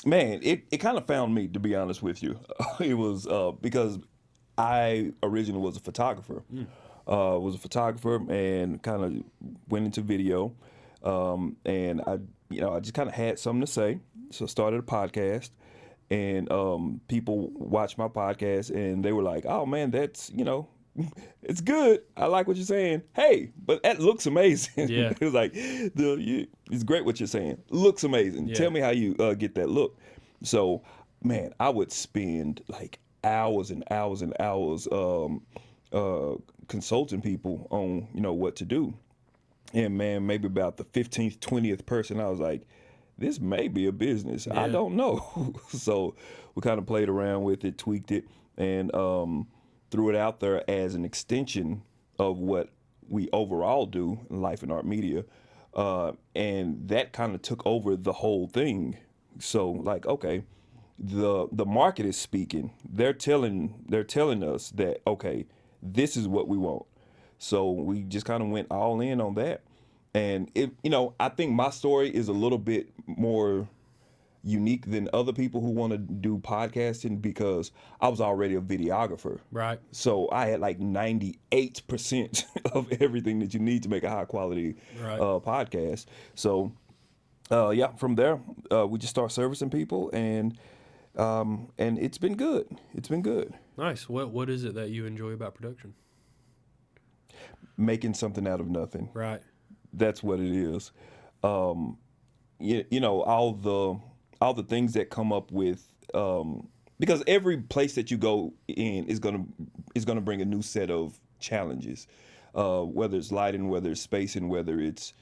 Man, it kind of found me, to be honest with you. It was because I originally was a photographer. Was a photographer and kind of went into video. And I just kind of had something to say. So I started a podcast. And people watched my podcast and they were like, oh man, that's, it's good. I like what you're saying. Hey, but that looks amazing. Yeah. It was like, it's great what you're saying. Looks amazing. Yeah. Tell me how you get that look. So, man, I would spend like hours and hours and hours consulting people on, what to do. And man, maybe about the 15th, 20th person, I was like, this may be a business. I Yeah. don't know. So we kind of played around with it, tweaked it, and threw it out there as an extension of what we overall do in life and art media. And that kind of took over the whole thing. So like, okay, the market is speaking. They're telling us that, okay, this is what we want. So we just kind of went all in on that. And I think my story is a little bit more unique than other people who want to do podcasting because I was already a videographer. Right. So I had like 98% of everything that you need to make a high quality Right. podcast. So from there, we just start servicing people and it's been good. It's been good. Nice. What is it that you enjoy about production? Making something out of nothing. Right. That's what it is. All the things that come up with because every place that you go in is gonna bring a new set of challenges, whether it's lighting, whether it's spacing, whether it's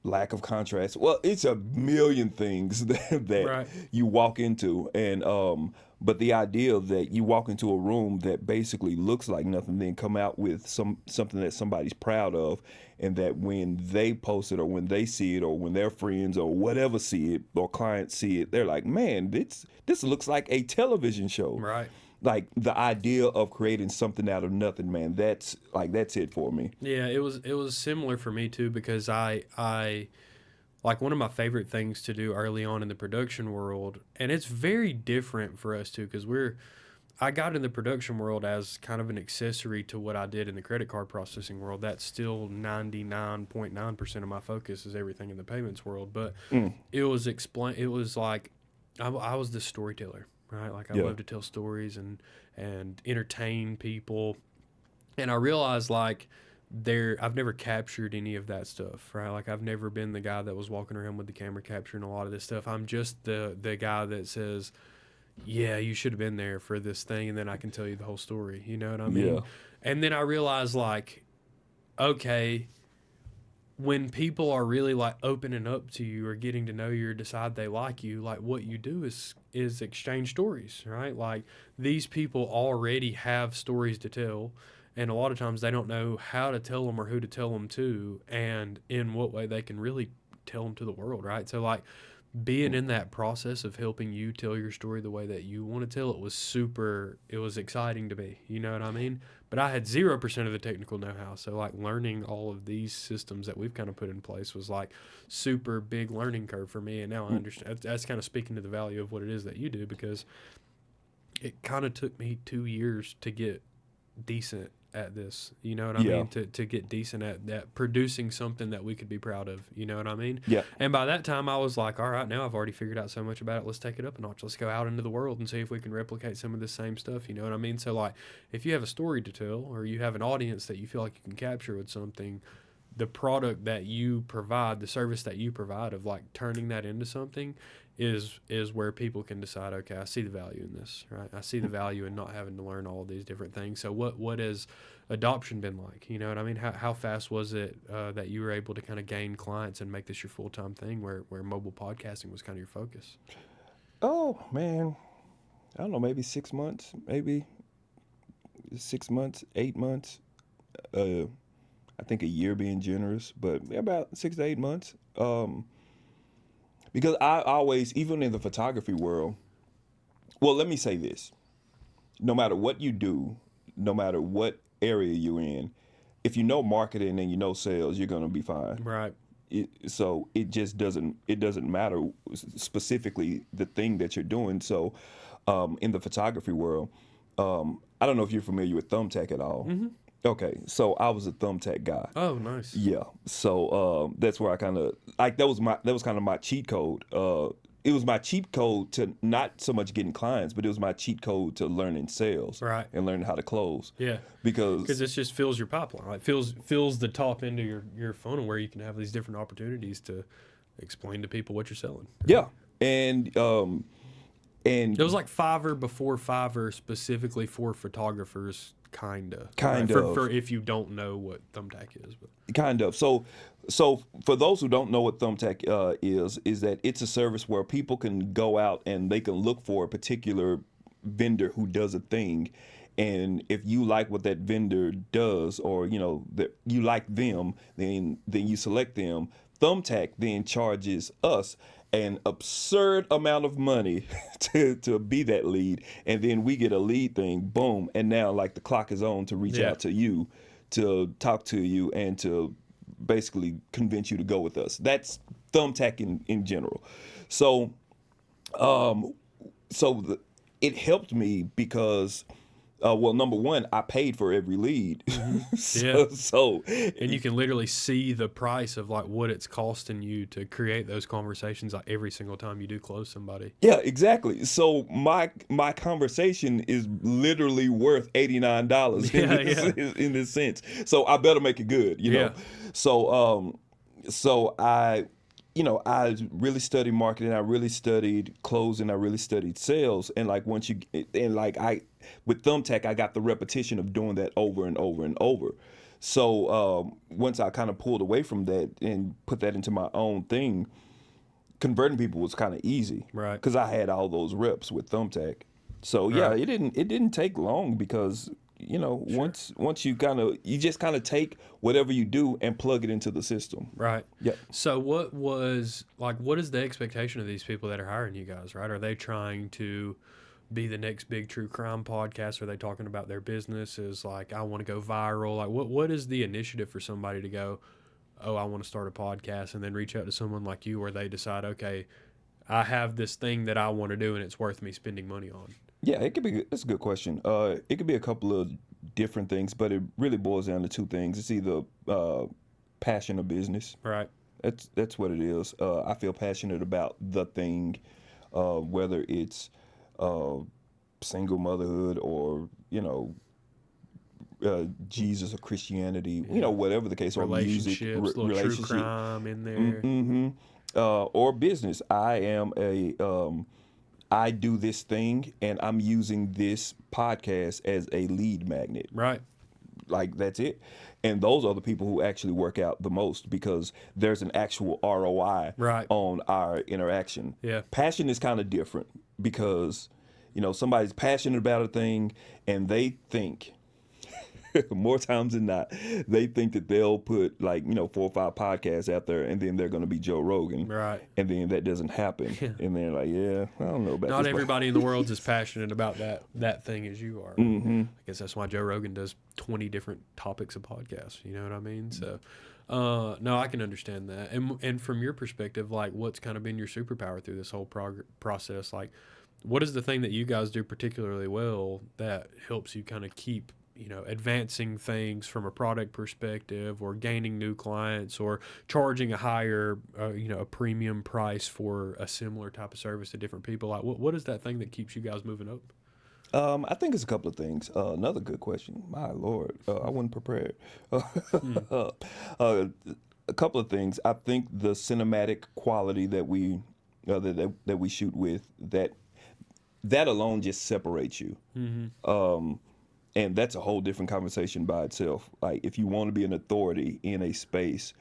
lack of contrast. Well, it's a million things that Right. you walk into, and but the idea that you walk into a room that basically looks like nothing, then come out with something that somebody's proud of, and that when they post it or when they see it or when their friends or whatever see it or clients see it, they're like, man, this looks like a television show. Right. Like the idea of creating something out of nothing, man, that's it for me. Yeah, it was similar for me too because I like one of my favorite things to do early on in the production world, and it's very different for us too because I got in the production world as kind of an accessory to what I did in the credit card processing world. That's still 99.9% of my focus is everything in the payments world, but it was like I was the storyteller. Right, like I love to tell stories and entertain people, and I realized like I've never captured any of that stuff. Right, like I've never been the guy that was walking around with the camera capturing a lot of this stuff. I'm just the guy that says, "Yeah, you should have been there for this thing," and then I can tell you the whole story. You know what I mean? Yeah. And then I realized like, okay, when people are really like opening up to you or getting to know you or decide they like you, like what you do is exchange stories, right? Like these people already have stories to tell, and a lot of times they don't know how to tell them or who to tell them to, and in what way they can really tell them to the world, right? So like being in that process of helping you tell your story the way that you want to tell it was exciting to me. You know what I mean? But I had 0% of the technical know-how. So like learning all of these systems that we've kind of put in place was like super big learning curve for me. And now I understand. That's kind of speaking to the value of what it is that you do, because it kind of took me 2 years to get decent at this, you know what I mean? To get decent at that, producing something that we could be proud of, you know what I mean? Yeah. And by that time, I was like, all right, now I've already figured out so much about it. Let's take it up a notch. Let's go out into the world and see if we can replicate some of the same stuff, you know what I mean? So, like, if you have a story to tell or you have an audience that you feel like you can capture with something, the product that you provide, the service that you provide of, like, turning that into something is where people can decide, okay, I see the value in this, right? I see the value in not having to learn all of these different things. So what has adoption been like? You know what I mean? How fast was it that you were able to kind of gain clients and make this your full-time thing where mobile podcasting was kind of your focus? Oh, man. I don't know, maybe 6 months, 8 months. I think a year being generous, but about 6 to 8 months. Because I always, even in the photography world, well, let me say this. No matter what you do, no matter what area you're in, if you know marketing and you know sales, you're going to be fine. Right. So it just doesn't matter specifically the thing that you're doing. So in the photography world, I don't know if you're familiar with Thumbtack at all. Okay, so I was a Thumbtack guy. Oh, nice. Yeah, so that's where I kind of like that was kind of my cheat code. It was my cheat code to not so much getting clients, but it was my cheat code to learning sales, Right. and learning how to close. Yeah. Because this just fills your pipeline. Like fills the top end of your funnel where you can have these different opportunities to explain to people what you're selling. yeah, and It was like Fiverr before Fiverr, specifically for photographers, kind of. For if you don't know what Thumbtack is, but kind of. So for those who don't know what Thumbtack is that it's a service where people can go out and they can look for a particular vendor who does a thing, and if you like what that vendor does, or that you like them, then you select them. Thumbtack then charges us an absurd amount of money to be that lead, and then we get a lead thing, boom, and now like the clock is on to reach out to you, to talk to you, and to basically convince you to go with us. That's Thumbtack in general. So it helped me because well, number one, I paid for every lead. So and you can literally see the price of like what it's costing you to create those conversations like every single time you do close somebody. Yeah, exactly. So my conversation is literally worth $89 in this sense. So I better make it good, know. So I really studied marketing. I really studied closing. I really studied sales. And like with Thumbtack, I got the repetition of doing that over and over and over. So once I kind of pulled away from that and put that into my own thing, converting people was kind of easy, right? Because I had all those reps with Thumbtack. So yeah, it didn't take long because once you just kind of take whatever you do and plug it into the system. Right. Yeah. So what is the expectation of these people that are hiring you guys, right? Are they trying to be the next big true crime podcast? Are they talking about their business as like, I want to go viral? Like what is the initiative for somebody to go, oh, I want to start a podcast, and then reach out to someone like you where they decide, okay, I have this thing that I want to do and it's worth me spending money on? Yeah, that's a good question. It could be a couple of different things, but it really boils down to two things. It's either passion or business. Right. That's what it is. I feel passionate about the thing, whether it's single motherhood or Jesus or Christianity, whatever the case, or music, true crime in there, or business. I do this thing, and I'm using this podcast as a lead magnet. Right. Like, that's it. And those are the people who actually work out the most because there's an actual ROI on our interaction. Yeah. Passion is kind of different because, somebody's passionate about a thing and they think, more times than not, they think that they'll put 4 or 5 podcasts out there and then they're going to be Joe Rogan. Right. And then that doesn't happen. And they're like, yeah, I don't know about Not this. everybody in the world is as passionate about that thing as you are. Mm-hmm. I guess that's why Joe Rogan does 20 different topics of podcasts. You know what I mean? So, no, I can understand that. And from your perspective, like, what's kind of been your superpower through this whole process? Like, what is the thing that you guys do particularly well that helps you kind of keep advancing things from a product perspective, or gaining new clients, or charging a higher, a premium price for a similar type of service to different people? Like, what is that thing that keeps you guys moving up? I think it's a couple of things. Another good question. My Lord, I wasn't prepared. A couple of things. I think the cinematic quality that we that we shoot with, that alone just separates you. Mm-hmm. And that's a whole different conversation by itself. Like, if you want to be an authority in a space,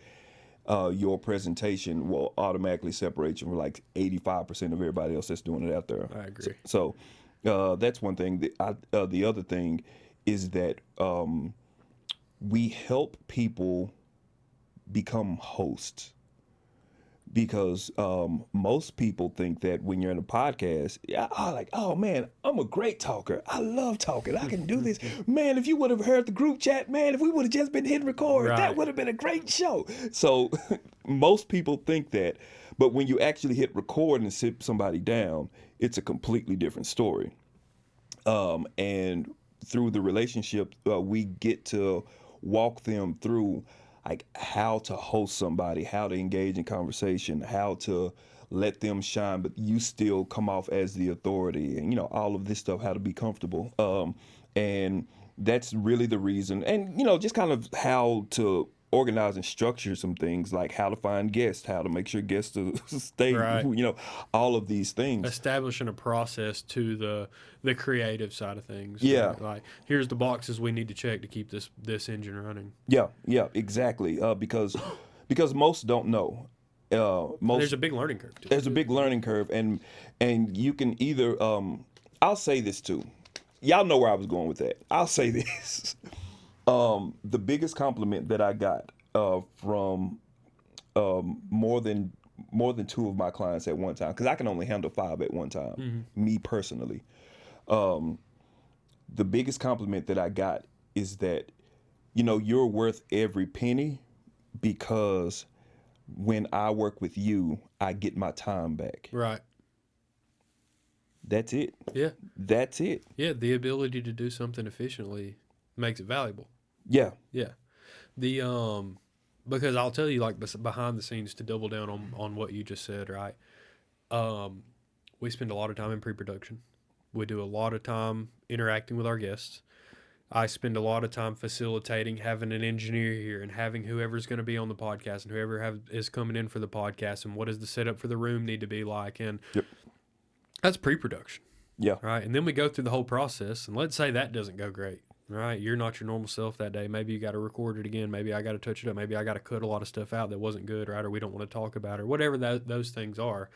your presentation will automatically separate you from 85% of everybody else that's doing it out there. I agree. So that's one thing. The other thing is that we help people become hosts. Because most people think that when you're in a podcast, oh man, I'm a great talker. I love talking. I can do this. Man, if you would have heard the group chat, man, if we would have just been hitting record, that would have been a great show. So most people think that, but when you actually hit record and sit somebody down, it's a completely different story. And through the relationship, we get to walk them through like how to host somebody, how to engage in conversation, how to let them shine, but you still come off as the authority, and all of this stuff, how to be comfortable. And that's really the reason, and just kind of how to organize and structure some things, like how to find guests, how to make sure guests to stay, Right. all of these things. Establishing a process to the creative side of things. Yeah. Right? Like, here's the boxes we need to check to keep this engine running. Yeah, exactly. Because most don't know. Most There's a big learning curve too. There's a big learning curve, and you can either. I'll say this too. Y'all know where I was going with that. I'll say this. The biggest compliment that I got from more than two of my clients at one time, because I can only handle 5 at one time, me personally. The biggest compliment that I got is that, you're worth every penny, because when I work with you, I get my time back. Right. That's it. Yeah. That's it. Yeah. The ability to do something efficiently makes it valuable. Yeah. Yeah. The because I'll tell you, like, behind the scenes, to double down on what you just said, right? We spend a lot of time in pre-production. We do a lot of time interacting with our guests. I spend a lot of time facilitating, having an engineer here, and having whoever's going to be on the podcast, and whoever is coming in for the podcast, and what does the setup for the room need to be like, and that's pre-production. Yeah. Right. And then we go through the whole process, and let's say that doesn't go great. Right. You're not your normal self that day. Maybe you got to record it again. Maybe I got to touch it up. Maybe I got to cut a lot of stuff out that wasn't good, right? Or we don't want to talk about it, or whatever those things are.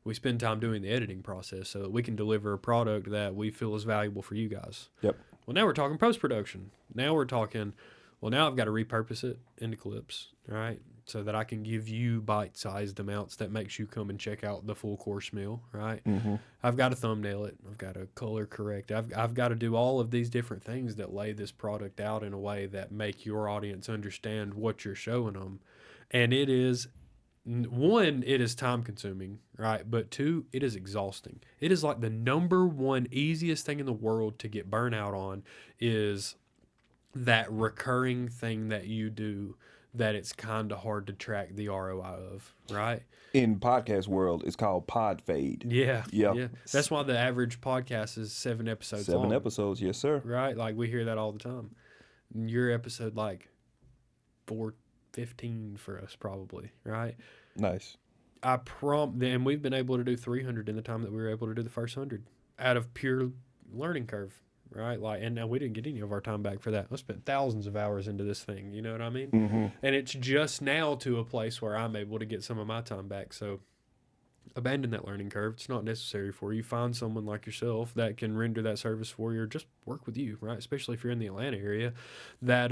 We spend time doing the editing process so that we can deliver a product that we feel is valuable for you guys. Yep. Well, now we're talking post-production. Now we're talking, well, now I've got to repurpose it into clips, right? So that I can give you bite-sized amounts that makes you come and check out the full course meal, right? Mm-hmm. I've got to thumbnail it. I've got to color correct. I've got to do all of these different things that lay this product out in a way that make your audience understand what you're showing them. And it is, one, it is time-consuming, right? But two, it is exhausting. It is like the number one easiest thing in the world to get burnout on is that recurring thing that you do that it's kind of hard to track the ROI of, right? In podcast world, it's called pod fade. Yeah. Yeah. Yeah. That's why the average podcast is 7 episodes 7 long. episodes, yes, sir. Right? Like, we hear that all the time. Your episode, like, 415 for us, probably, right? Nice. And we've been able to do 300 in the time that we were able to do the first 100 out of pure learning curve, right? Like, and now we didn't get any of our time back for that. I spent thousands of hours into this thing, you know what I mean? Mm-hmm. And it's just now to a place where I'm able to get some of my time back. So abandon that learning curve. It's not necessary for you. Find someone like yourself that can render that service for you, or just work with you, right? Especially if you're in the Atlanta area, that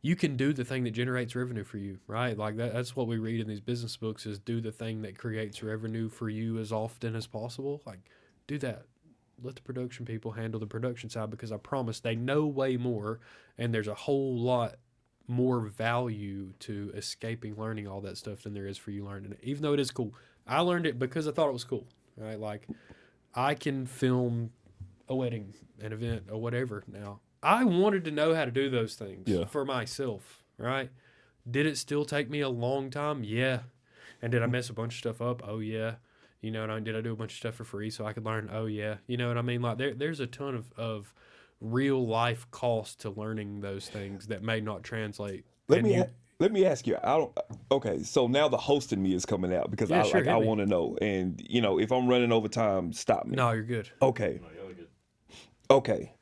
you can do the thing that generates revenue for you, right? Like that's what we read in these business books, is do the thing that creates revenue for you as often as possible. Like, do that. Let the production people handle the production side, because I promise they know way more, and there's a whole lot more value to escaping learning all that stuff than there is for you learning it, even though it is cool. I learned it because I thought it was cool, right? Like, I can film a wedding, an event, or whatever now. I wanted to know how to do those things for myself, right? Did it still take me a long time? Yeah. And did I mess a bunch of stuff up? Oh, yeah. You know what I mean? Did I do a bunch of stuff for free so I could learn? Oh, yeah. You know what I mean? Like, there's a ton of real life cost to learning those things that may not translate. Let me ask you. Okay, so now the host in me is coming out, because I want to know. And if I'm running over time, stop me. No, you're good. Okay. Okay.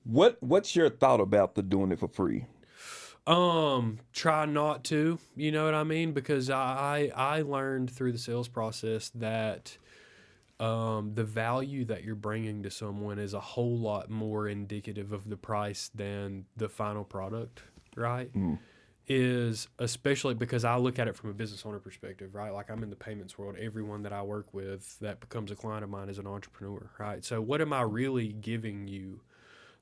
What's your thought about the doing it for free? Try not to, you know what I mean? Because I learned through the sales process that the value that you're bringing to someone is a whole lot more indicative of the price than the final product, right? Is especially because I look at it from a business owner perspective, right? Like, I'm in the payments world. Everyone that I work with that becomes a client of mine is an entrepreneur, right? So what am I really giving you?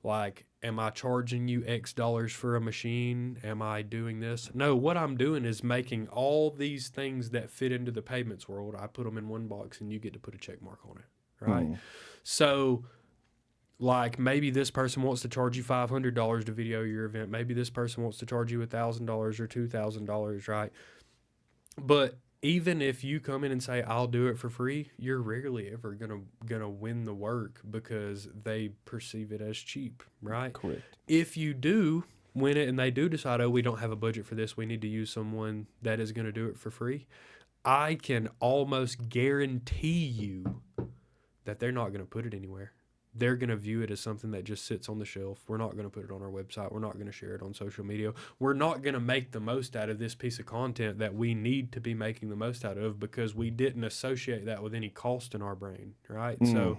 Like, am I charging you X dollars for a machine? Am I doing this? No, what I'm doing is making all these things that fit into the payments world. I put them in one box and you get to put a check mark on it, right? Mm. So, like, maybe this person wants to charge you $500 to video your event. Maybe this person wants to charge you $1,000 or $2,000, right? But even if you come in and say I'll do it for free, you're rarely ever gonna win the work because they perceive it as cheap, right? Correct. If you do win it and they do decide, oh, we don't have a budget for this, we need to use someone that is going to do it for free, I can almost guarantee you that they're not going to put it anywhere. They're going to view it as something that just sits on the shelf. We're not going to put it on our website. We're not going to share it on social media. We're not going to make the most out of this piece of content that we need to be making the most out of because we didn't associate that with any cost in our brain, right? So,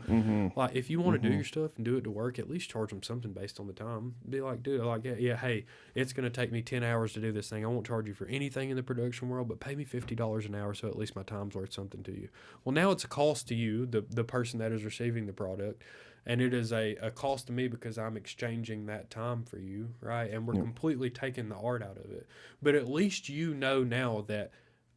like, if you want to do your stuff and do it to work, at least charge them something based on the time. Be like, dude, like, yeah, hey, it's going to take me 10 hours to do this thing. I won't charge you for anything in the production world, but pay me $50 an hour so at least my time's worth something to you. Well, now it's a cost to you, the person that is receiving the product. And it is a cost to me because I'm exchanging that time for you, right? And we're completely taking the art out of it. But at least you know now that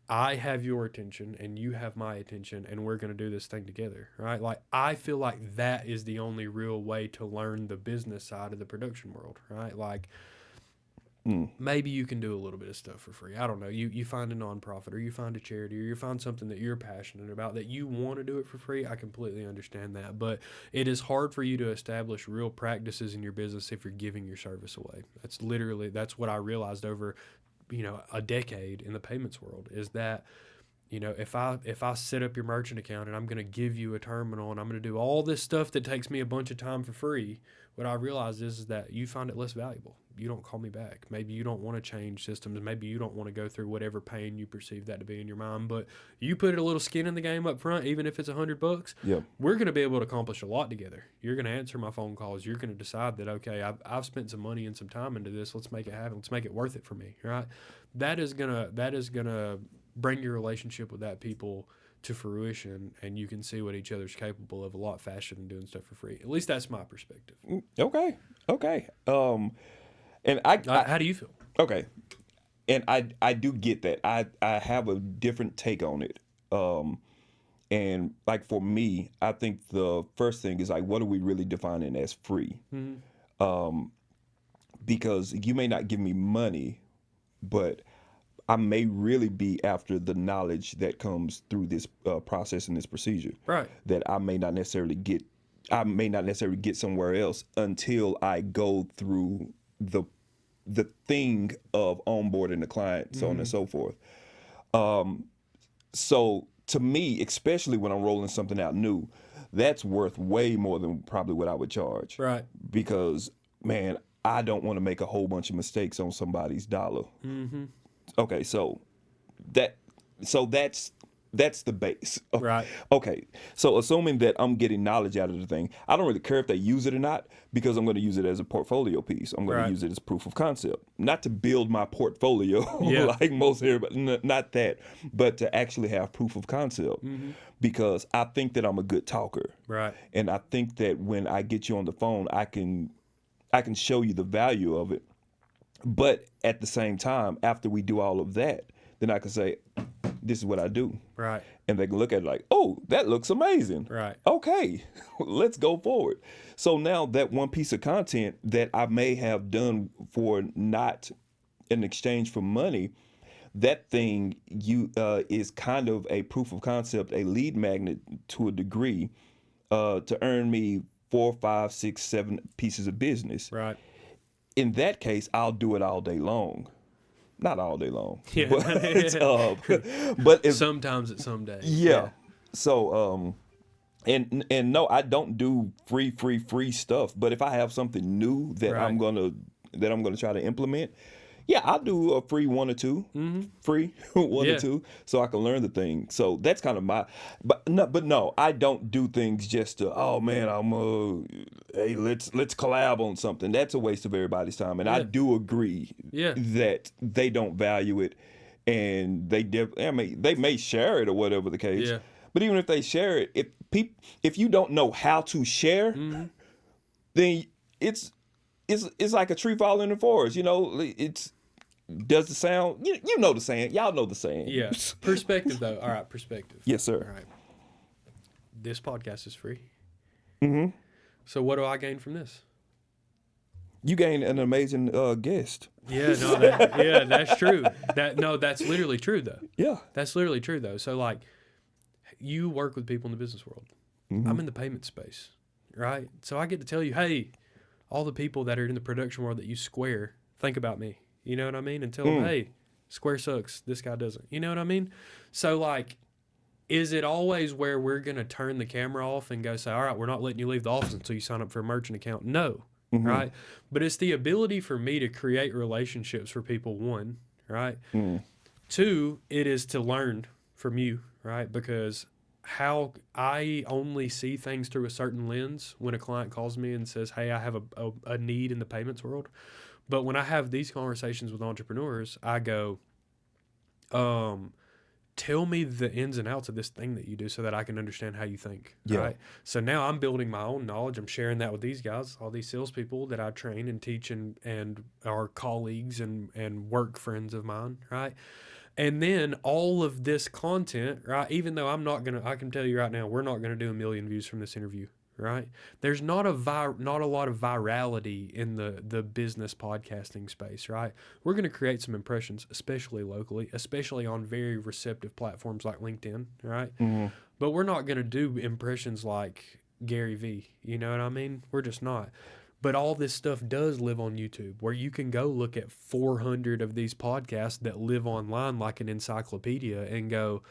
I have your attention and you have my attention and we're going to do this thing together, right? Like, I feel like that is the only real way to learn the business side of the production world, right? Like, maybe you can do a little bit of stuff for free. I don't know. You find a nonprofit or you find a charity or you find something that you're passionate about that you want to do it for free. I completely understand that. But it is hard for you to establish real practices in your business if you're giving your service away. That's what I realized over, a decade in the payments world is that, if I set up your merchant account and I'm going to give you a terminal and I'm going to do all this stuff that takes me a bunch of time for free, what I realized is that you find it less valuable. You don't call me back. Maybe you don't want to change systems. Maybe you don't want to go through whatever pain you perceive that to be in your mind. But you put a little skin in the game up front, even if it's $100. Yep. We're going to be able to accomplish a lot together. You're going to answer my phone calls. You're going to decide that, okay, I've spent some money and some time into this. Let's make it happen. Let's make it worth it for me. Right? That is gonna bring your relationship with that people to fruition, and you can see what each other's capable of a lot faster than doing stuff for free. At least that's my perspective. Okay. And How do you feel? okay, and I do get that. I have a different take on it. And like for me, I think the first thing is like, what are we really defining as free? Because you may not give me money, but I may really be after the knowledge that comes through this process and this procedure. Right. That I may not necessarily get. I may not necessarily get somewhere else until I go through the thing of onboarding the client, so on and so forth. So to me, especially when I'm rolling something out new, that's worth way more than probably what I would charge. Right. Because, man, I don't want to make a whole bunch of mistakes on somebody's dollar. Okay, so that's the base. Right. Okay, so assuming that I'm getting knowledge out of the thing, I don't really care if they use it or not because I'm going to use it as a portfolio piece. I'm going to use it as proof of concept, not to build my portfolio like most everybody, not that, but to actually have proof of concept because I think that I'm a good talker. Right. And I think that when I get you on the phone, I can show you the value of it. But at the same time, after we do all of that, then I can say, this is what I do. Right. And they can look at it like, oh, that looks amazing. Right. Okay, let's go forward. So now that one piece of content that I may have done for not in exchange for money, that thing is kind of a proof of concept, a lead magnet to a degree to earn me 4, 5, 6, 7 pieces of business. Right. In that case, I'll do it all day long. Not all day long. Yeah. But if, sometimes it's some days. yeah. So and no, I don't do free stuff. But if I have something new that I'm gonna try to implement, yeah, I'll do a free 1 or 2, free 1 or 2, so I can learn the thing. So that's kind of my, but no, I don't do things just to, oh man, hey, let's collab on something. That's a waste of everybody's time, and I do agree that they don't value it, and they may share it or whatever the case. Yeah. But even if they share it, if you don't know how to share, then it's like a tree falling in the forest. You know, it's does the sound. You know the saying. Y'all know the saying. Yeah. Perspective, though. All right, perspective. Yes, sir. All right. This podcast is free. Mm-hmm. So what do I gain from this? You gained an amazing guest. Yeah, no, that's true. That's literally true, though. Yeah. That's literally true, though. So, like, you work with people in the business world. Mm-hmm. I'm in the payment space, right? So I get to tell you, hey, all the people that are in the production world that use Square, think about me. You know what I mean? And tell them, hey, Square sucks. This guy doesn't. You know what I mean? So, like, is it always where we're going to turn the camera off and go say, all right, we're not letting you leave the office until you sign up for a merchant account? No. Mm-hmm. Right? But it's the ability for me to create relationships for people, one, right? Two, it is to learn from you, right? Because how I only see things through a certain lens when a client calls me and says, hey, I have a need in the payments world. But when I have these conversations with entrepreneurs, I go, tell me the ins and outs of this thing that you do so that I can understand how you think. Yeah. Right. So now I'm building my own knowledge. I'm sharing that with these guys, all these salespeople that I train and teach and are colleagues and work friends of mine. Right. And then all of this content, right, even though I can tell you right now, we're not going to do 1 million views from this interview. Right. There's not a lot of virality in the business podcasting space. Right. We're going to create some impressions, especially locally, especially on very receptive platforms like LinkedIn. Right. Mm-hmm. But we're not going to do impressions like Gary V. You know what I mean? We're just not. But all this stuff does live on YouTube, where you can go look at 400 of these podcasts that live online like an encyclopedia and go,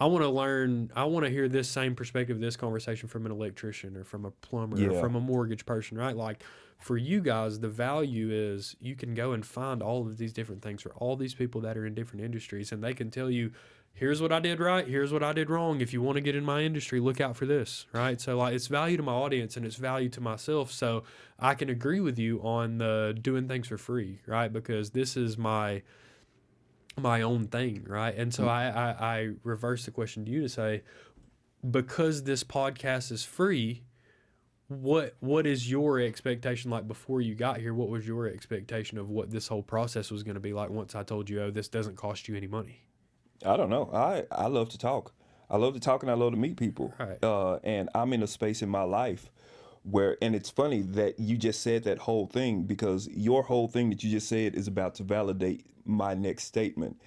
I want to learn, I want to hear this same perspective of this conversation from an electrician or from a plumber or from a mortgage person, right? Like, for you guys, the value is you can go and find all of these different things for all these people that are in different industries, and they can tell you, here's what I did right, here's what I did wrong. If you want to get in my industry, look out for this, right? So, like, it's value to my audience and it's value to myself. So I can agree with you on the doing things for free, right? Because this is my own thing, right? And so I reverse the question to you to say, because this podcast is free, what is your expectation like before you got here? What was your expectation of what this whole process was going to be like once I told you, oh, this doesn't cost you any money? I don't know. I love to talk. I love to talk and I love to meet people. Right. And I'm in a space in my life where, and it's funny that you just said that whole thing, because your whole thing that you just said is about to validate my next statement,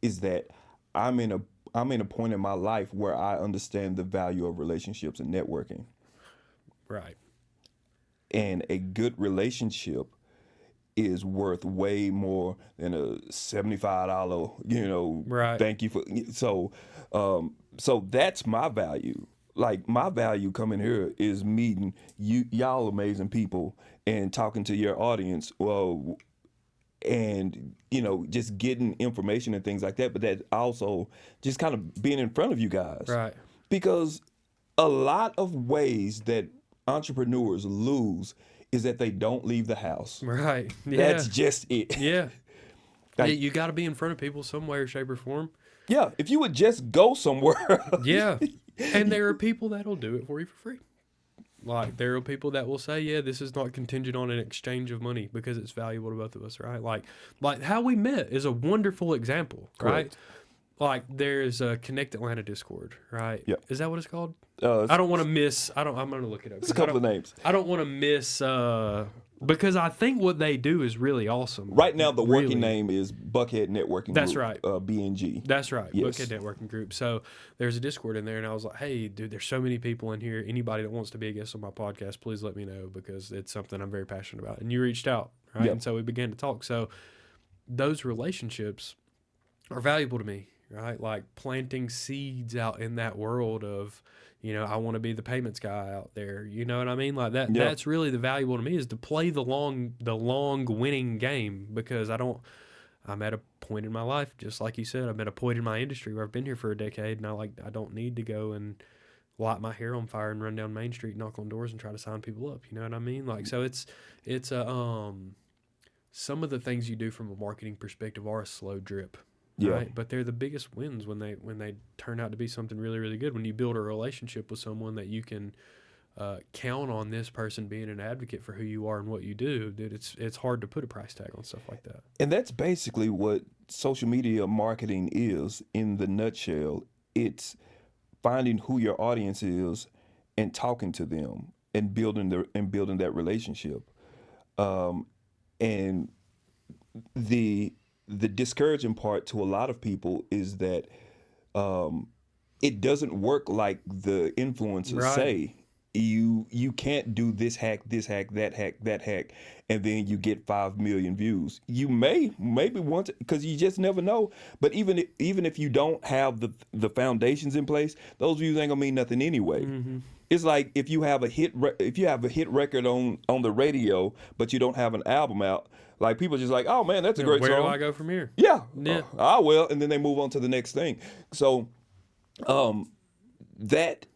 is that I'm in a point in my life where I understand the value of relationships and networking. Right. And a good relationship is worth way more than a $75, right. Thank you for. So that's my value. Like, my value coming here is meeting y'all amazing people and talking to your audience. Well, and just getting information and things like that. But that also just kind of being in front of you guys. Right. Because a lot of ways that entrepreneurs lose is that they don't leave the house. Right. Yeah. That's just it. Yeah. Like, you got to be in front of people some way or shape or form. Yeah. If you would just go somewhere. Yeah. And there are people that'll do it for you for free. Like, there are people that will say, yeah, this is not contingent on an exchange of money because it's valuable to both of us, right? Like how we met is a wonderful example, right? Correct. Like, there's a Connect Atlanta Discord, right? Yeah. Is that what it's called? I don't want to miss. I'm going to look it up. It's a couple of names. I don't want to miss because I think what they do is really awesome. Right now, the working name is Buckhead Networking That's Group. Right. BNG. That's right. Yes. Buckhead Networking Group. So there's a Discord in there, and I was like, hey, dude, there's so many people in here. Anybody that wants to be a guest on my podcast, please let me know, because it's something I'm very passionate about. And you reached out, right? Yep. And so we began to talk. So those relationships are valuable to me, right? Like, planting seeds out in that world of, I want to be the payments guy out there. You know what I mean? Like that. Yep. That's really the valuable to me, is to play the long winning game, because I'm at a point in my life, just like you said, I'm at a point in my industry where I've been here for a decade, and I don't need to go and light my hair on fire and run down Main Street, knock on doors, and try to sign people up. You know what I mean? Like, so it's some of the things you do from a marketing perspective are a slow drip. Yeah. Right? But they're the biggest wins when they turn out to be something really, really good. When you build a relationship with someone that you can count on this person being an advocate for who you are and what you do, dude, it's hard to put a price tag on stuff like that. And that's basically what social media marketing is in the nutshell. It's finding who your audience is and talking to them and building that relationship. And the discouraging part to a lot of people is that it doesn't work like the influencers Right. say. You can't do this hack, that hack, and then you get 5 million views. You maybe once, because you just never know. But even if you don't have the foundations in place, those views ain't gonna mean nothing anyway. It's like if you have a hit record on the radio, but you don't have an album out. Like people just like, oh man, that's a great Where song. do I go from here? Yeah. Yeah. Well, and then they move on to the next thing. So, that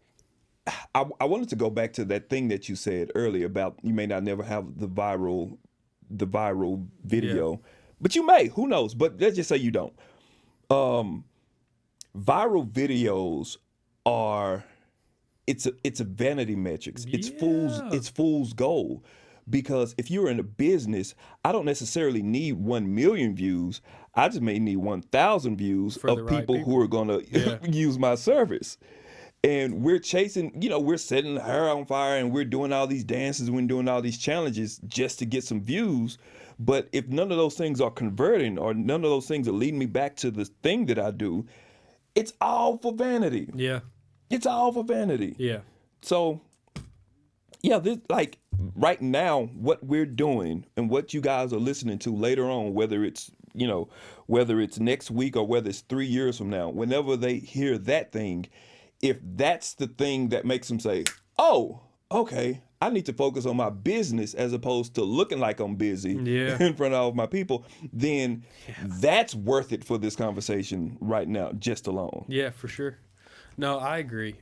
I wanted to go back to that thing that you said earlier about you may not never have the viral video, but you may. Who knows? But let's just say you don't. Viral videos are it's a vanity metrics. It's fool's gold. Because if you're in a business, I don't necessarily need 1 million views. I just may need 1,000 views For of the right people who are going to use my service. And we're chasing, we're setting the hair on fire and we're doing all these dances, we're doing all these challenges just to get some views. But if none of those things are converting or none of those things are leading me back to the thing that I do, it's all for vanity. Yeah. It's all for vanity. Yeah. So, yeah, this like right now, what we're doing and what you guys are listening to later on, whether it's next week or whether it's 3 years from now, whenever they hear that thing, if that's the thing that makes them say, oh, okay, I need to focus on my business as opposed to looking like I'm busy in front of all my people, then that's worth it for this conversation right now, just alone. Yeah, for sure. No, I agree.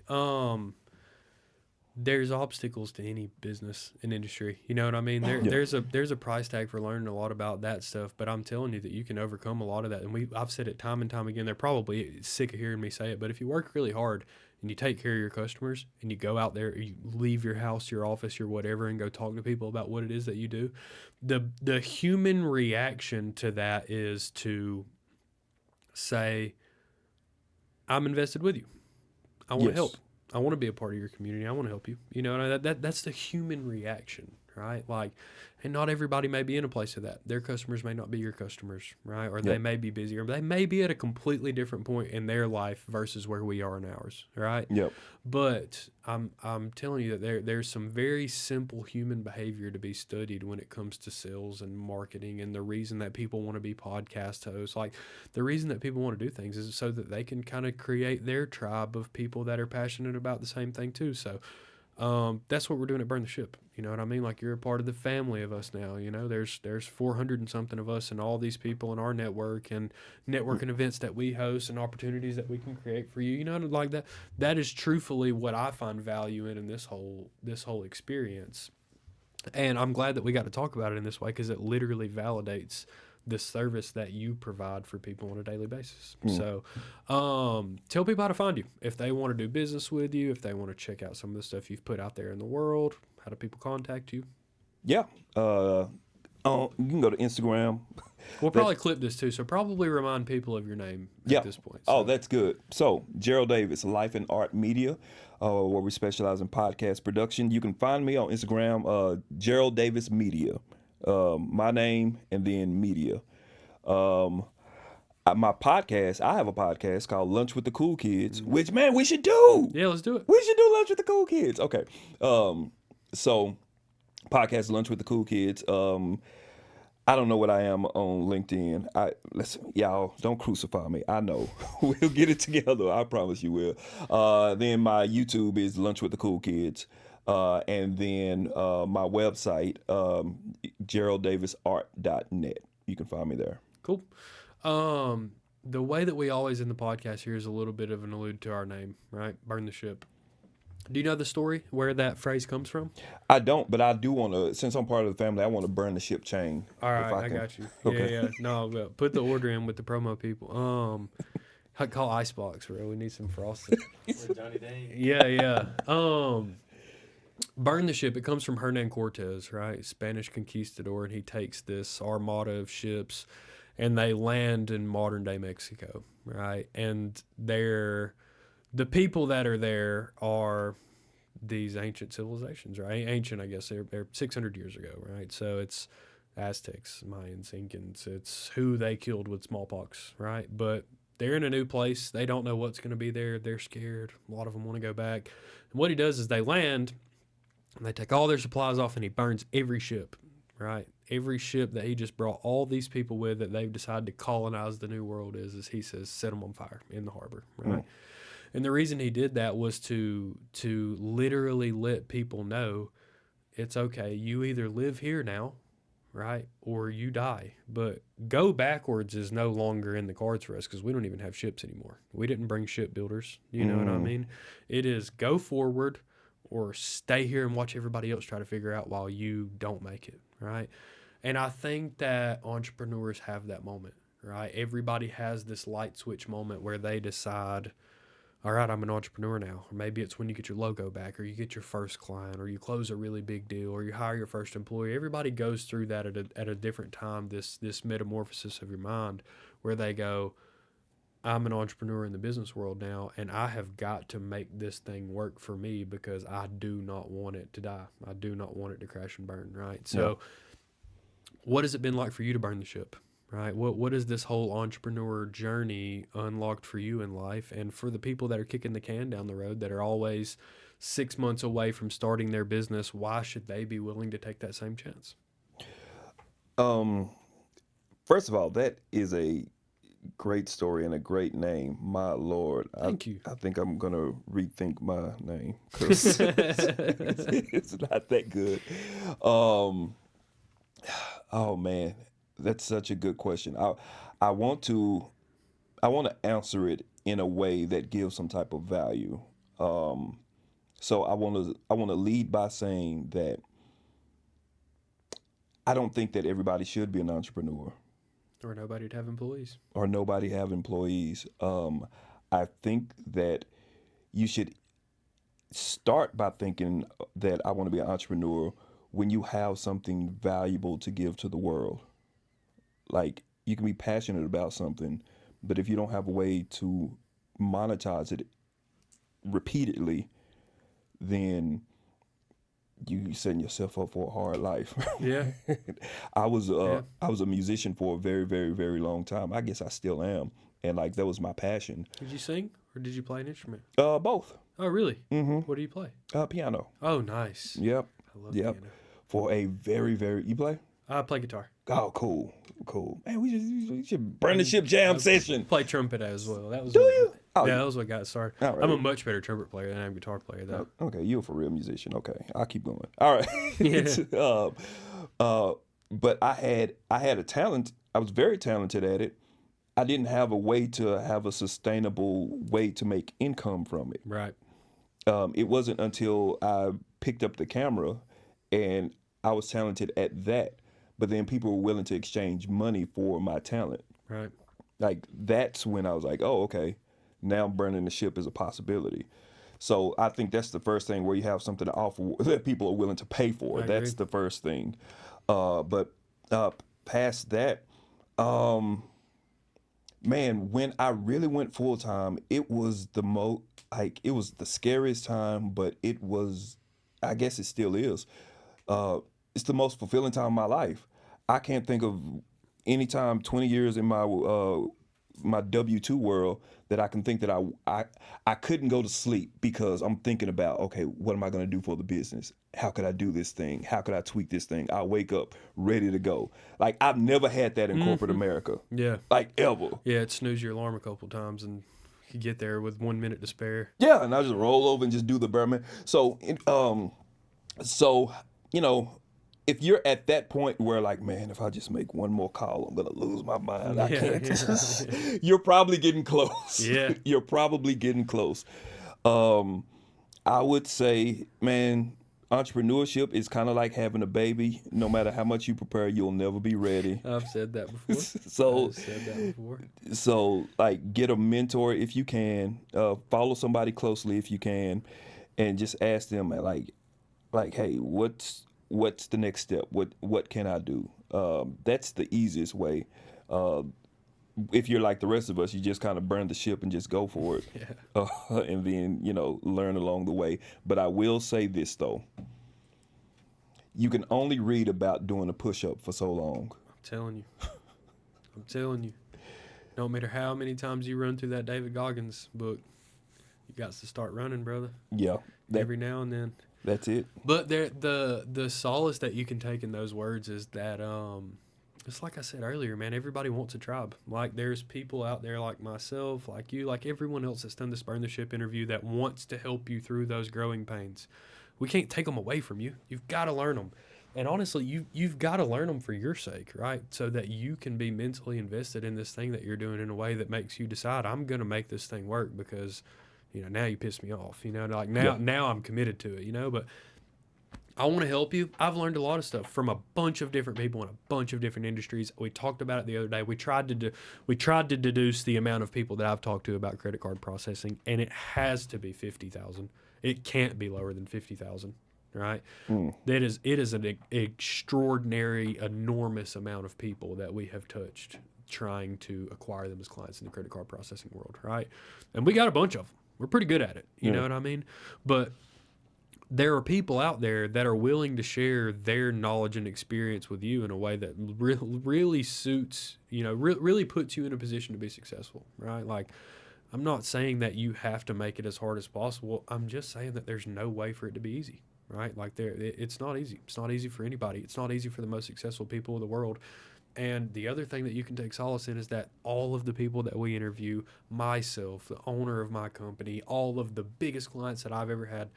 There's obstacles to any business and industry. You know what I mean? There's a price tag for learning a lot about that stuff, but I'm telling you that you can overcome a lot of that. And I've said it time and time again. They're probably sick of hearing me say it, but if you work really hard and you take care of your customers and you go out there, you leave your house, your office, your whatever, and go talk to people about what it is that you do, the human reaction to that is to say, I'm invested with you. I want to help. I want to be a part of your community. I want to help you. You know, that's the human reaction, right? Like, and not everybody may be in a place of that. Their customers may not be your customers, right? Or they may be busy, or they may be at a completely different point in their life versus where we are in ours, right? Yep. But I'm telling you that there's some very simple human behavior to be studied when it comes to sales and marketing, and the reason that people want to be podcast hosts, like the reason that people want to do things is so that they can kind of create their tribe of people that are passionate about the same thing too. So that's what we're doing at Burn the Ship. You know what I mean? Like, you're a part of the family of us now. You know, there's 400 and something of us and all these people in our network and networking events that we host and opportunities that we can create for you. You know, like that. That is truthfully what I find value in this whole experience. And I'm glad that we got to talk about it in this way, because it literally validates the service that you provide for people on a daily basis. So tell people how to find you. If they want to do business with you, if they want to check out some of the stuff you've put out there in the world, how do people contact you? Yeah. You can go to Instagram. We'll probably clip this too, so probably remind people of your name at this point. So. Oh, that's good. So, Gerald Davis, Life and Art Media, where we specialize in podcast production. You can find me on Instagram, Gerald Davis Media. My name and then media. My podcast, I have a podcast called Lunch with the Cool Kids, which, man, we should do. Yeah, let's do it. We should do Lunch with the Cool Kids. Okay. So podcast Lunch with the Cool Kids. I don't know what I am on LinkedIn. Y'all don't crucify me. I know. We'll get it together. I promise you will. Then my YouTube is Lunch with the Cool Kids. And then my website, GeraldDavisArt.net. You can find me there. Cool. The way that we always in the podcast here is a little bit of an allude to our name, right? Burn the Ship. Do you know the story where that phrase comes from? I don't, but I do want to, since I'm part of the family, I want to burn the ship chain. All right, I got you. Okay. Yeah. No, put the order in with the promo people. I call Icebox, bro. We need some frosting. With Johnny Dang. Yeah. Burn the ship. It comes from Hernan Cortez, right? Spanish conquistador, and he takes this armada of ships, and they land in modern day Mexico, right? And the people that are there are these ancient civilizations, right? Ancient, I guess they're 600 years ago, right? So it's Aztecs, Mayans, Incans. It's who they killed with smallpox, right? But they're in a new place. They don't know what's going to be there. They're scared. A lot of them want to go back. And what he does is they land and they take all their supplies off and he burns every ship, right? Every ship that he just brought all these people with that they've decided to colonize the new world is he says, set them on fire in the harbor, right? Mm. And the reason he did that was to literally let people know it's okay. You either live here now, right, or you die. But go backwards is no longer in the cards for us because we don't even have ships anymore. We didn't bring shipbuilders. You know what I mean? It is go forward or stay here and watch everybody else try to figure out while you don't make it, right? And I think that entrepreneurs have that moment, right? Everybody has this light switch moment where they decide, all right, I'm an entrepreneur now. Or maybe it's when you get your logo back or you get your first client or you close a really big deal or you hire your first employee. Everybody goes through that at a different time, this metamorphosis of your mind where they go, I'm an entrepreneur in the business world now, and I have got to make this thing work for me because I do not want it to die. I do not want it to crash and burn, right? So what has it been like for you to burn the ship? Right. What is this whole entrepreneur journey unlocked for you in life? And for the people that are kicking the can down the road that are always 6 months away from starting their business, why should they be willing to take that same chance? First of all, that is a great story and a great name. My Lord. Thank you. I think I'm going to rethink my name because it's not that good. Oh, man. That's such a good question. I want to answer it in a way that gives some type of value. So I want to lead by saying that I don't think that everybody should be an entrepreneur. Or nobody to have employees. Or nobody have employees. I think that you should start by thinking that I want to be an entrepreneur when you have something valuable to give to the world. Like, you can be passionate about something, but if you don't have a way to monetize it repeatedly, then you setting yourself up for a hard life. Yeah. I was a musician for a very, very, very long time. I guess I still am. And like, that was my passion. Did you sing or did you play an instrument? Both. Oh, really? Mm-hmm. What do you play? Piano. Oh, nice. Yep. I love piano. For a very, very, you play? I play guitar. Oh, cool. Man, we should burn the ship jam session. Play trumpet as well. That was Do you? Oh, yeah, that was what got started. Right. I'm a much better trumpet player than I am guitar player, though. Okay, you're for real musician. Okay, I'll keep going. All right. Yeah. But I had a talent. I was very talented at it. I didn't have a way to have a sustainable way to make income from it. Right. It wasn't until I picked up the camera and I was talented at that, but then people were willing to exchange money for my talent. Right. Like, that's when I was like, oh, okay, now burning the ship is a possibility. So I think that's the first thing, where you have something to offer that people are willing to pay for. That's the first thing. But past that, man, when I really went full time, it was it was the scariest time, but it was, I guess it still is. It's the most fulfilling time of my life. I can't think of any time 20 years in my my W-2 world that I can think that I couldn't go to sleep because I'm thinking about, okay, what am I going to do for the business? How could I do this thing? How could I tweak this thing? I'll wake up ready to go. Like, I've never had that in corporate America. Yeah. Like, ever. Yeah, it snooze your alarm a couple times and you get there with 1 minute to spare. Yeah, and I just roll over and just do the Burman. So, you know, if you're at that point where, like, man, if I just make one more call, I'm gonna lose my mind. I can't. Yeah. You're probably getting close. Yeah. You're probably getting close. I would say, man, entrepreneurship is kind of like having a baby. No matter how much you prepare, you'll never be ready. I've said that before. So, like, get a mentor if you can. Follow somebody closely if you can, and just ask them, like, like, hey, what's the next step? What can I do? That's the easiest way. Uh, if you're like the rest of us, you just kind of burn the ship and just go for it, Yeah. and then learn along the way. But I will say this though: you can only read about doing a push-up for so long. I'm telling you. I'm telling you. No matter how many times you run through that David Goggins book, you got to start running, brother. Yeah, Every now and then. that's it. But the solace that you can take in those words is that it's like I said earlier, man. Everybody wants a tribe. Like there's people out there like myself, like you, like everyone else that's done this Burn the Ship interview that wants to help you through those growing pains. We can't take them away from you. You've got to learn them. And honestly, you've got to learn them for your sake, right? So that you can be mentally invested in this thing that you're doing in a way that makes you decide, I'm going to make this thing work because, now you piss me off. Like now I'm committed to it, But I want to help you. I've learned a lot of stuff from a bunch of different people in a bunch of different industries. We talked about it the other day. We tried to deduce the amount of people that I've talked to about credit card processing, and it has to be 50,000. It can't be lower than 50,000. Right? It is an extraordinary, enormous amount of people that we have touched trying to acquire them as clients in the credit card processing world, right? And we got a bunch of them. We're pretty good at it. You know what I mean? But there are people out there that are willing to share their knowledge and experience with you in a way that really suits, really puts you in a position to be successful, right? Like, I'm not saying that you have to make it as hard as possible. I'm just saying that there's no way for it to be easy. Right? Like it's not easy. It's not easy for anybody. It's not easy for the most successful people in the world. And the other thing that you can take solace in is that all of the people that we interview, myself, the owner of my company, all of the biggest clients that I've ever had,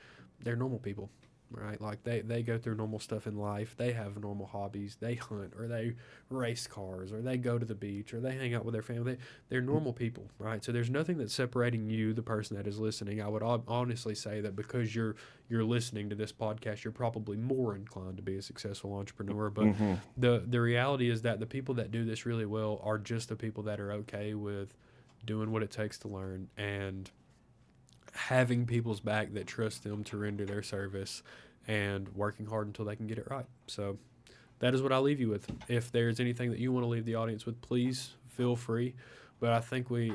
they're normal people, right? Like they go through normal stuff in life. They have normal hobbies. They hunt or they race cars or they go to the beach or they hang out with their family. They're normal people, right? So there's nothing that's separating you, the person that is listening. I would honestly say that because you're listening to this podcast, you're probably more inclined to be a successful entrepreneur. But the reality is that the people that do this really well are just the people that are okay with doing what it takes to learn and having people's back that trust them to render their service and working hard until they can get it right. So that is what I leave you with. If there's anything that you want to leave the audience with, please feel free. But I think we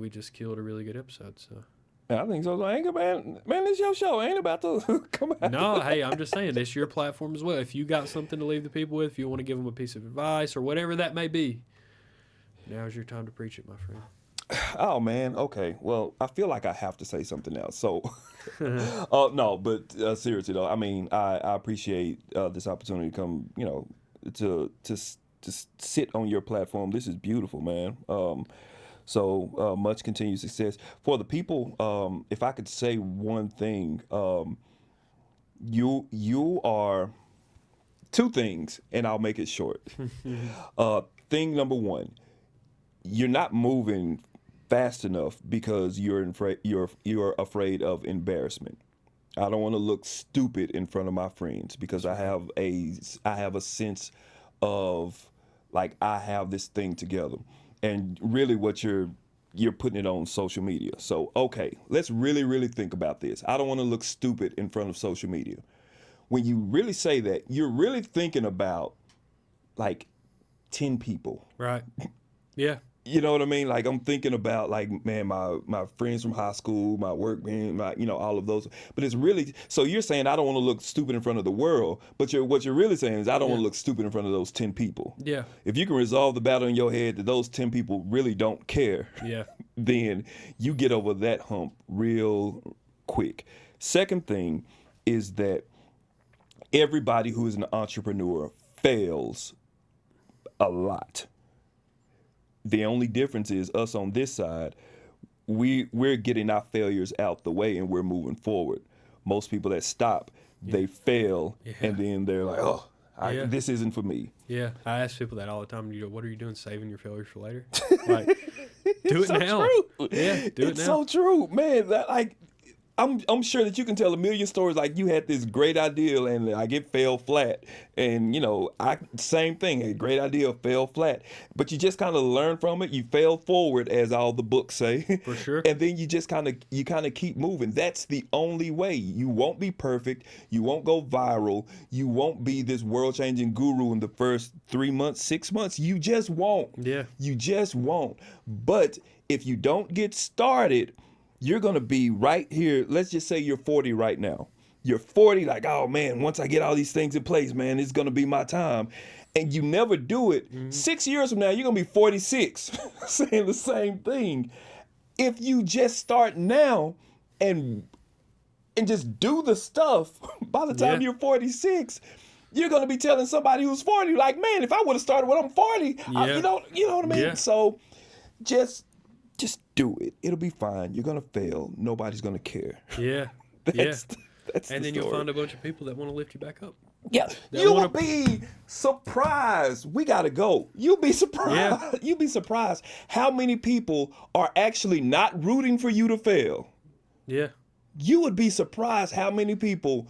just killed a really good episode. So I think so. Man, this your show. I ain't about to come out. No, hey, I'm just saying, it's your platform as well. If you got something to leave the people with, if you want to give them a piece of advice or whatever that may be, now's your time to preach it, my friend. Oh man, okay. Well, I feel like I have to say something else. So, no, but seriously though, I mean, I appreciate this opportunity to come, to sit on your platform. This is beautiful, man. So much continued success for the people. If I could say one thing, you are two things, and I'll make it short. Thing number one, you're not moving fast enough because you're afraid of embarrassment. I don't want to look stupid in front of my friends because I have a sense of like I have this thing together, and really what you're putting it on social media. So okay, let's really think about this. I don't want to look stupid in front of social media. When you really say that, you're really thinking about like 10 people. Right. Yeah. You know what I mean? Like I'm thinking about like, man, my friends from high school, my work, man, all of those. But it's really, so you're saying I don't want to look stupid in front of the world, but what you're really saying is I don't want to look stupid in front of those 10 people. Yeah. If you can resolve the battle in your head that those 10 people really don't care, then you get over that hump real quick. Second thing is that everybody who is an entrepreneur fails a lot. The only difference is us on this side, we're getting our failures out the way and we're moving forward. Most people that stop, they fail, and then they're like, oh, this isn't for me. Yeah, I ask people that all the time. What are you doing, saving your failures for later? Like, do it so now. True. Yeah, do it now. It's so true, man. I'm sure that you can tell a million stories like you had this great idea and like it fell flat. And you know, same thing, a great idea fell flat. But you just kind of learn from it. You fail forward, as all the books say. For sure. And then you just kind of keep moving. That's the only way. You won't be perfect. You won't go viral. You won't be this world-changing guru in the first 3 months, 6 months. You just won't. Yeah. You just won't. But if you don't get started, you're going to be right here. Let's just say you're 40 right now. You're 40, like, oh man, once I get all these things in place, man, it's going to be my time. And you never do it. 6 years from now, you're going to be 46 saying the same thing. If you just start now and just do the stuff, by the time you're 46, you're going to be telling somebody who's 40, like, man, if I would have started when I'm 40, you know what I mean? Yeah. So just do it. It'll be fine. You're going to fail. Nobody's going to care. Yeah. That's And then the you'll story. find a bunch of people that want to lift you back up. Yeah, That you wanna- will be surprised. We gotta go. You'll be surprised. Yeah. You'll be surprised how many people are actually not rooting for you to fail. Yeah. You would be surprised how many people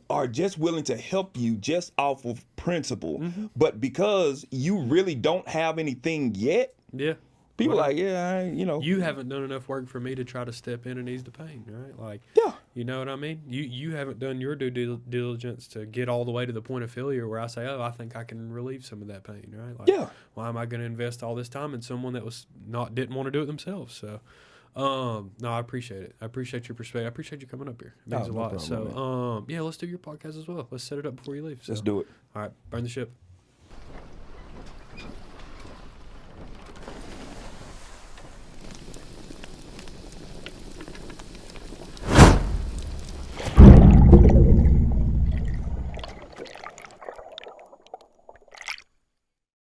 are just willing to help you just off of principle, but because you really don't have anything yet, Yeah. people Well, are like, yeah, You haven't done enough work for me to try to step in and ease the pain, right? Like, yeah. you know what I mean? You haven't done your due diligence to get all the way to the point of failure where I say, oh, I think I can relieve some of that pain, right? Like, Yeah. why am I going to invest all this time in someone that didn't want to do it themselves? So, no, I appreciate it. I appreciate your perspective. I appreciate you coming up here. It means Oh, a no lot. problem, So, yeah, let's do your podcast as well. Let's set it up before you leave. So. Let's do it. All right, burn the ship.